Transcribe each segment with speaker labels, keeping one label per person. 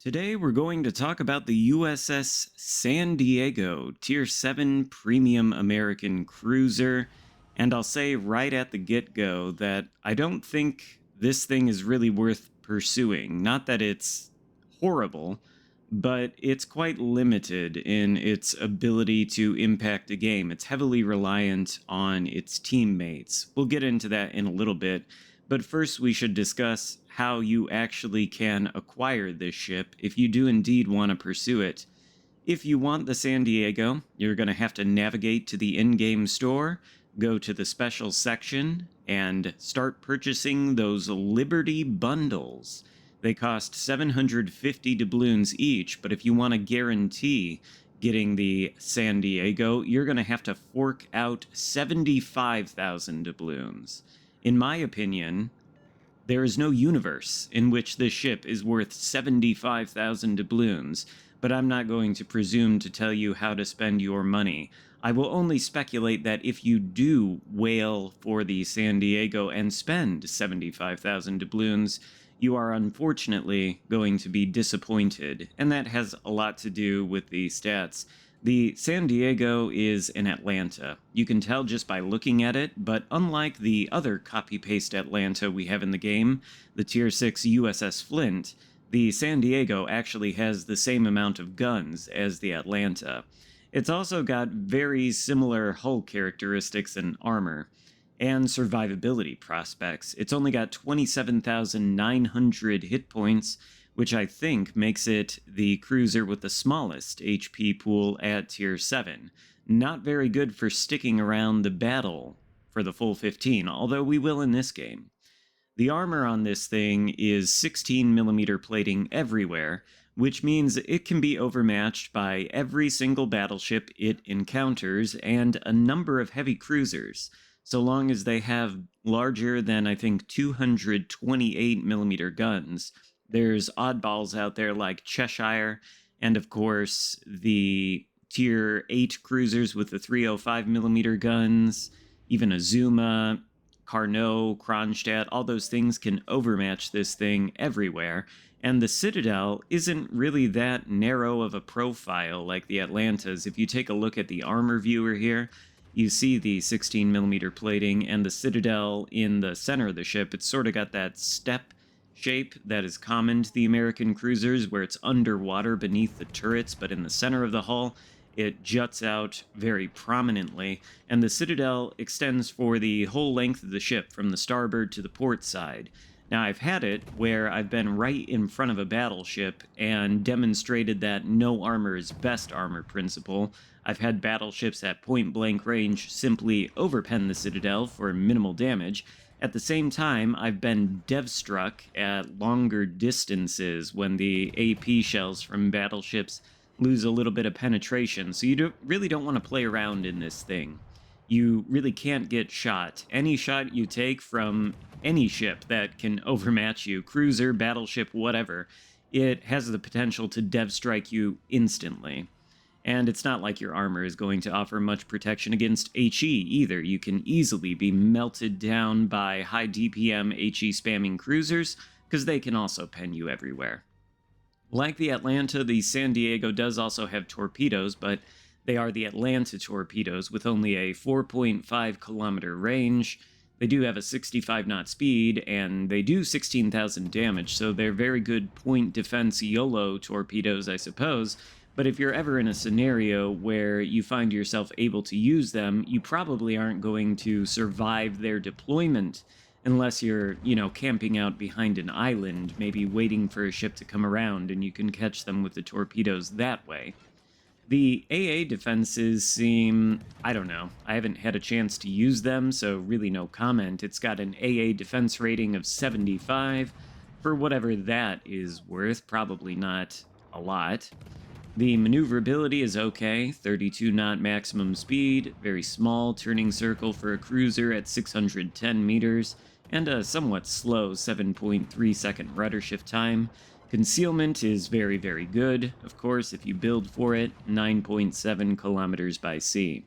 Speaker 1: Today, we're going to talk about the USS San Diego, Tier 7 Premium American Cruiser. And I'll say right at the get go that I don't think this thing is really worth pursuing. Not that it's horrible, but it's quite limited in its ability to impact a game. It's heavily reliant on its teammates. We'll get into that in a little bit. But first, we should discuss how you actually can acquire this ship if you do indeed want to pursue it. If you want the San Diego, you're going to have to navigate to the in-game store, go to the special section, and start purchasing those Liberty bundles. They cost 750 doubloons each, but if you want to guarantee getting the San Diego, you're going to have to fork out 75,000 doubloons. In my opinion, there is no universe in which this ship is worth 75,000 doubloons, but I'm not going to presume to tell you how to spend your money. I will only speculate that if you do whale for the San Diego and spend 75,000 doubloons, you are unfortunately going to be disappointed, and that has a lot to do with the stats. The San Diego is in Atlanta. You can tell just by looking at it, but unlike the other copy-paste Atlanta we have in the game, the Tier 6 USS Flint, the San Diego actually has the same amount of guns as the Atlanta. It's also got very similar hull characteristics and armor, and survivability prospects. It's only got 27,900 hit points, which I think makes it the cruiser with the smallest HP pool at Tier 7. Not very good for sticking around the battle for the full 15, although we will in this game. The armor on this thing is 16mm plating everywhere, which means it can be overmatched by every single battleship it encounters and a number of heavy cruisers, so long as they have larger than, I think, 228mm guns. There's oddballs out there like Cheshire, and of course the Tier 8 cruisers with the 305mm guns, even Azuma, Carnot, Kronstadt, all those things can overmatch this thing everywhere. And the Citadel isn't really that narrow of a profile like the Atlantas. If you take a look at the armor viewer here, you see the 16mm plating, and the Citadel in the center of the ship, it's sort of got that step shape that is common to the American cruisers, where it's underwater beneath the turrets, but in the center of the hull, it juts out very prominently, and the Citadel extends for the whole length of the ship, from the starboard to the port side. Now, I've had it where I've been right in front of a battleship and demonstrated that no armor is best armor principle. I've had battleships at point-blank range simply overpen the Citadel for minimal damage. At the same time, I've been dev-struck at longer distances when the AP shells from battleships lose a little bit of penetration, so you really don't want to play around in this thing. You really can't get shot. Any shot you take from any ship that can overmatch you, cruiser, battleship, whatever, it has the potential to dev strike you instantly. And it's not like your armor is going to offer much protection against HE either. You can easily be melted down by high DPM HE spamming cruisers, because they can also pen you everywhere. Like the Atlanta, the San Diego does also have torpedoes, but they are the Atlanta torpedoes with only a 4.5 kilometer range. They do have a 65 knot speed, and they do 16,000 damage, so they're very good point defense YOLO torpedoes, I suppose. But if you're ever in a scenario where you find yourself able to use them, you probably aren't going to survive their deployment unless you're, camping out behind an island, maybe waiting for a ship to come around, and you can catch them with the torpedoes that way. The AA defenses seem, I don't know, I haven't had a chance to use them, so really no comment. It's got an AA defense rating of 75, for whatever that is worth, probably not a lot. The maneuverability is okay, 32 knot maximum speed, very small turning circle for a cruiser at 610 meters, and a somewhat slow 7.3 second rudder shift time. Concealment is very, very good, of course, if you build for it, 9.7 kilometers by sea.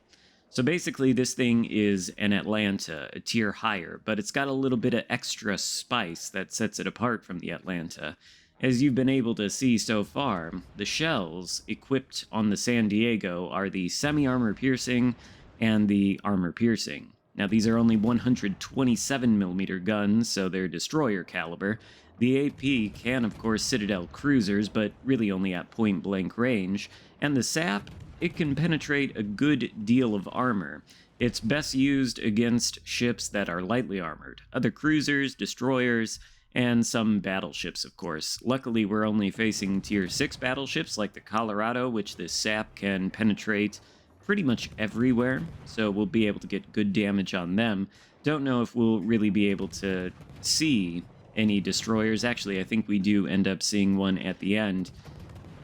Speaker 1: So basically, this thing is an Atlanta, a tier higher, but it's got a little bit of extra spice that sets it apart from the Atlanta. As you've been able to see so far, the shells equipped on the San Diego are the semi armor piercing and the armor piercing. Now, these are only 127mm guns, so they're destroyer caliber. The AP can, of course, Citadel cruisers, but really only at point blank range. And the SAP, it can penetrate a good deal of armor. It's best used against ships that are lightly armored, other cruisers, destroyers, and some battleships, of course. Luckily, we're only facing Tier 6 battleships like the Colorado, which this SAP can penetrate pretty much everywhere, so we'll be able to get good damage on them. Don't know if we'll really be able to see any destroyers. Actually, I think we do end up seeing one at the end.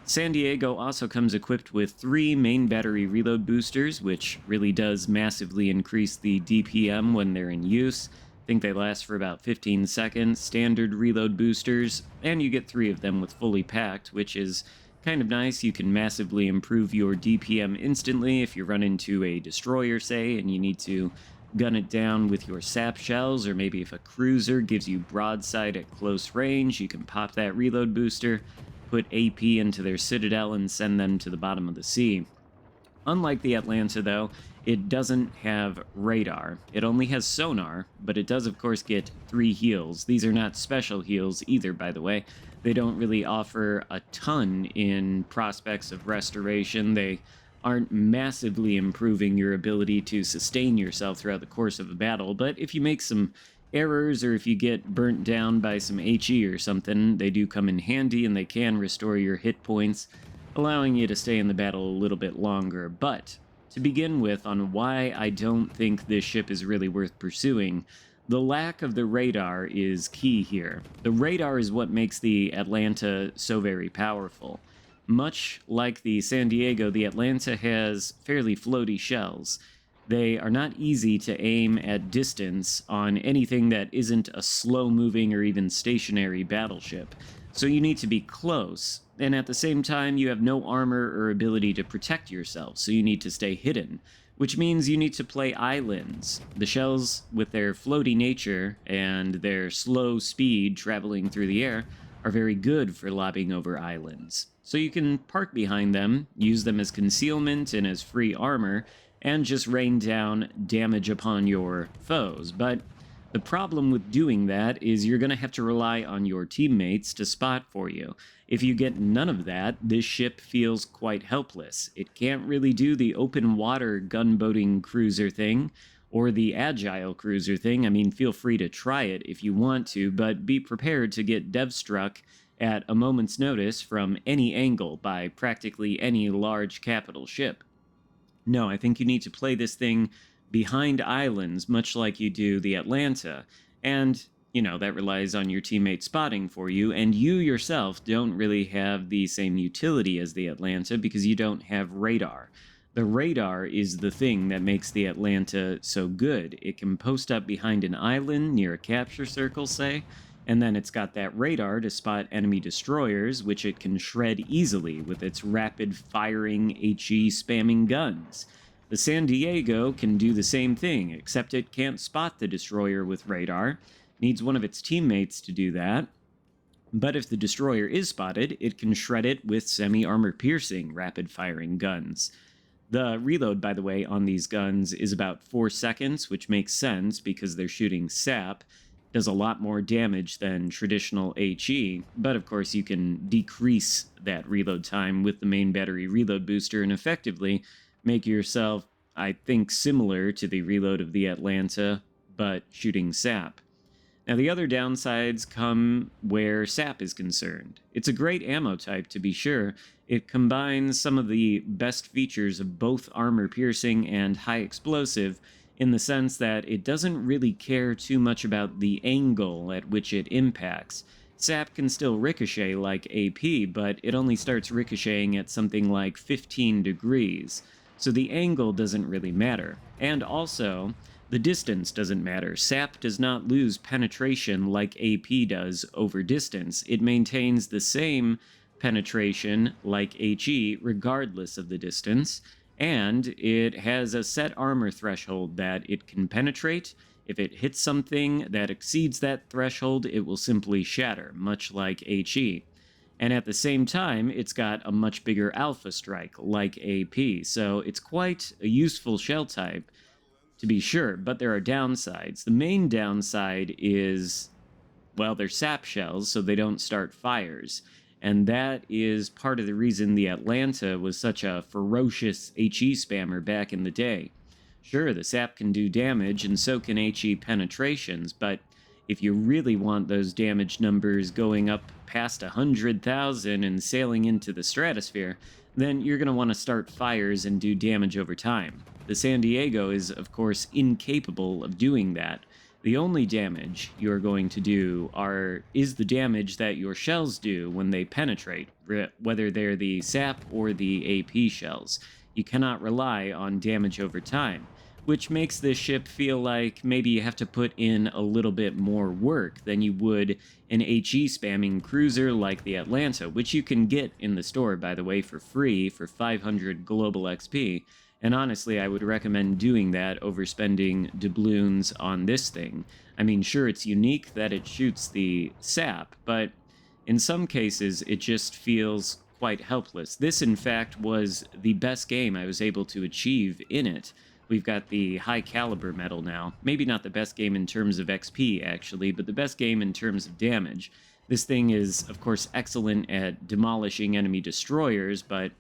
Speaker 1: San Diego also comes equipped with 3 main battery reload boosters, which really does massively increase the DPM when they're in use. I think they last for about 15 seconds, standard reload boosters, and you get 3 of them with fully packed, which is kind of nice. You can massively improve your DPM instantly if you run into a destroyer, say, and you need to gun it down with your sap shells, or maybe if a cruiser gives you broadside at close range, you can pop that reload booster, put AP into their citadel, and send them to the bottom of the sea. Unlike the Atlanta, though, it doesn't have radar. It only has sonar, but it does, of course, get 3 heals. These are not special heals either, by the way. They don't really offer a ton in prospects of restoration. They aren't massively improving your ability to sustain yourself throughout the course of a battle, but if you make some errors or if you get burnt down by some HE or something, they do come in handy and they can restore your hit points, allowing you to stay in the battle a little bit longer. But to begin with, on why I don't think this ship is really worth pursuing, the lack of the radar is key here. The radar is what makes the Atlanta so very powerful. Much like the San Diego, the Atlanta has fairly floaty shells. They are not easy to aim at distance on anything that isn't a slow-moving or even stationary battleship. So you need to be close, and at the same time you have no armor or ability to protect yourself, so you need to stay hidden, which means you need to play islands. The shells, with their floaty nature and their slow speed traveling through the air, are very good for lobbing over islands. So you can park behind them, use them as concealment and as free armor, and just rain down damage upon your foes. But the problem with doing that is you're going to have to rely on your teammates to spot for you. If you get none of that, this ship feels quite helpless. It can't really do the open water gunboating cruiser thing or the agile cruiser thing. I mean, feel free to try it if you want to, but be prepared to get dev struck at a moment's notice from any angle by practically any large capital ship. No, I think you need to play this thing behind islands, much like you do the Atlanta. And, that relies on your teammate spotting for you, and you yourself don't really have the same utility as the Atlanta because you don't have radar. The radar is the thing that makes the Atlanta so good. It can post up behind an island near a capture circle, say, and then it's got that radar to spot enemy destroyers, which it can shred easily with its rapid-firing, HE spamming guns. The San Diego can do the same thing, except it can't spot the destroyer with radar. Needs one of its teammates to do that. But if the destroyer is spotted, it can shred it with semi-armor piercing, rapid-firing guns. The reload, by the way, on these guns is about 4 seconds, which makes sense because they're shooting sap. Does a lot more damage than traditional HE, but of course you can decrease that reload time with the main battery reload booster and effectively make yourself, I think, similar to the reload of the Atlanta, but shooting sap. Now, the other downsides come where sap is concerned. It's a great ammo type, to be sure. It combines some of the best features of both armor piercing and high explosive, in the sense that it doesn't really care too much about the angle at which it impacts. Sap can still ricochet like AP, but it only starts ricocheting at something like 15 degrees, so the angle doesn't really matter. And also, the distance doesn't matter. Sap does not lose penetration like AP does over distance. It maintains the same penetration like HE regardless of the distance, and it has a set armor threshold that it can penetrate. If it hits something that exceeds that threshold, it will simply shatter, much like HE. And at the same time, it's got a much bigger alpha strike, like AP. So it's quite a useful shell type, to be sure, but there are downsides. The main downside is, well, they're sap shells, so they don't start fires. And that is part of the reason the Atlanta was such a ferocious HE spammer back in the day. Sure, the sap can do damage, and so can HE penetrations, but if you really want those damage numbers going up past 100,000 and sailing into the stratosphere, then you're going to want to start fires and do damage over time. The San Diego is, of course, incapable of doing that. The only damage you're going to do is the damage that your shells do when they penetrate, whether they're the sap or the AP shells. You cannot rely on damage over time, which makes this ship feel like maybe you have to put in a little bit more work than you would an HE spamming cruiser like the Atlanta, which you can get in the store, by the way, for free for 500 global XP. And honestly, I would recommend doing that over spending doubloons on this thing. I mean, sure, it's unique that it shoots the sap, but in some cases, it just feels quite helpless. This, in fact, was the best game I was able to achieve in it. We've got the high caliber medal now. Maybe not the best game in terms of XP, actually, but the best game in terms of damage. This thing is, of course, excellent at demolishing enemy destroyers, but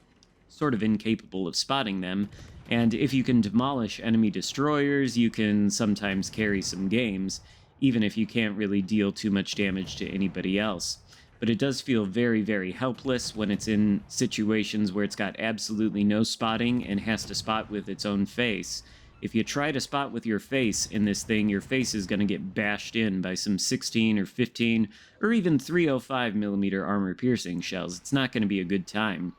Speaker 1: sort of incapable of spotting them. And if you can demolish enemy destroyers, you can sometimes carry some games, even if you can't really deal too much damage to anybody else. But it does feel very, very helpless when it's in situations where it's got absolutely no spotting and has to spot with its own face. If you try to spot with your face in this thing, your face is going to get bashed in by some 16 or 15 or even 305 millimeter armor-piercing shells. It's not going to be a good time.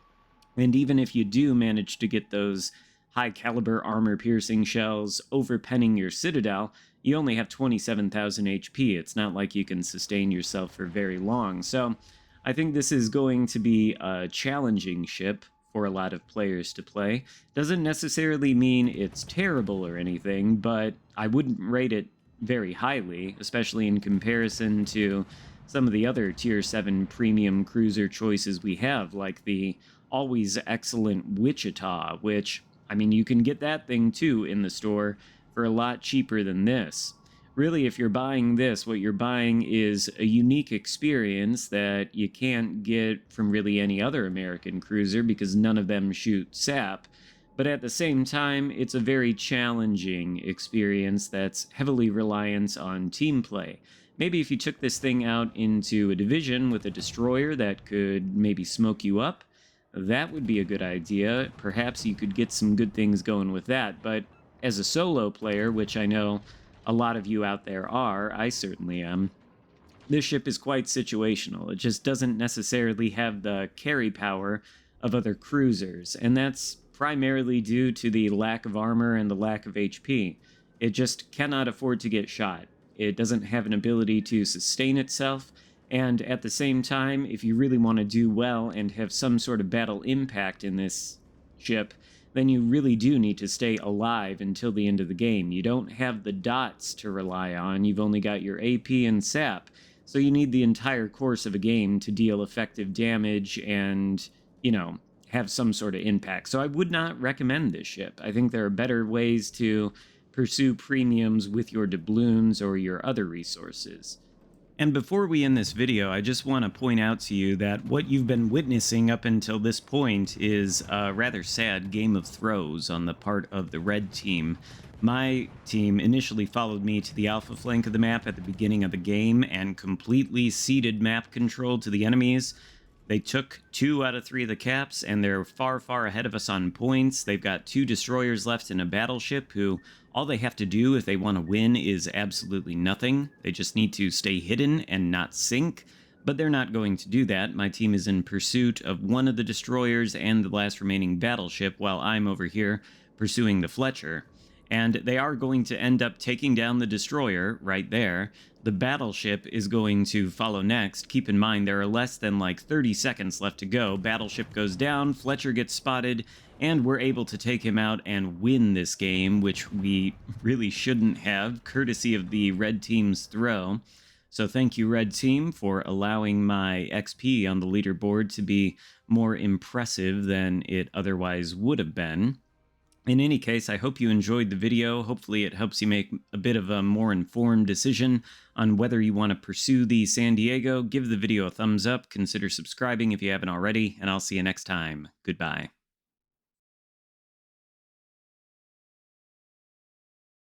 Speaker 1: And even if you do manage to get those high-caliber armor-piercing shells overpenning your citadel, you only have 27,000 HP. It's not like you can sustain yourself for very long. So I think this is going to be a challenging ship for a lot of players to play. Doesn't necessarily mean it's terrible or anything, but I wouldn't rate it very highly, especially in comparison to some of the other Tier 7 premium cruiser choices we have, like the always excellent Wichita, which, I mean, you can get that thing too in the store for a lot cheaper than this. Really, if you're buying this, what you're buying is a unique experience that you can't get from really any other American cruiser because none of them shoot sap. But at the same time, it's a very challenging experience that's heavily reliant on team play. Maybe if you took this thing out into a division with a destroyer that could maybe smoke you up, that would be a good idea. Perhaps you could get some good things going with that, but as a solo player, which I know a lot of you out there are, I certainly am, this ship is quite situational. It just doesn't necessarily have the carry power of other cruisers, and that's primarily due to the lack of armor and the lack of HP. It just cannot afford to get shot. It doesn't have an ability to sustain itself, and at the same time, if you really want to do well and have some sort of battle impact in this ship, then you really do need to stay alive until the end of the game. You don't have the dots to rely on. You've only got your AP and SAP. So you need the entire course of a game to deal effective damage and, have some sort of impact. So I would not recommend this ship. I think there are better ways to pursue premiums with your doubloons or your other resources. And before we end this video, I just want to point out to you that what you've been witnessing up until this point is a rather sad game of throws on the part of the red team. My team initially followed me to the alpha flank of the map at the beginning of the game and completely ceded map control to the enemies. They took 2 out of 3 of the caps, and they're far, far ahead of us on points. They've got 2 destroyers left in a battleship who all they have to do if they want to win is absolutely nothing. They just need to stay hidden and not sink, but they're not going to do that. My team is in pursuit of one of the destroyers and the last remaining battleship, while I'm over here pursuing the Fletcher. And they are going to end up taking down the destroyer right there. The battleship is going to follow next. Keep in mind, there are less than 30 seconds left to go. Battleship goes down, Fletcher gets spotted, and we're able to take him out and win this game, which we really shouldn't have, courtesy of the red team's throw. So thank you, Red Team, for allowing my XP on the leaderboard to be more impressive than it otherwise would have been. In any case, I hope you enjoyed the video. Hopefully it helps you make a bit of a more informed decision on whether you want to pursue the San Diego. Give the video a thumbs up, consider subscribing if you haven't already, and I'll see you next time. Goodbye.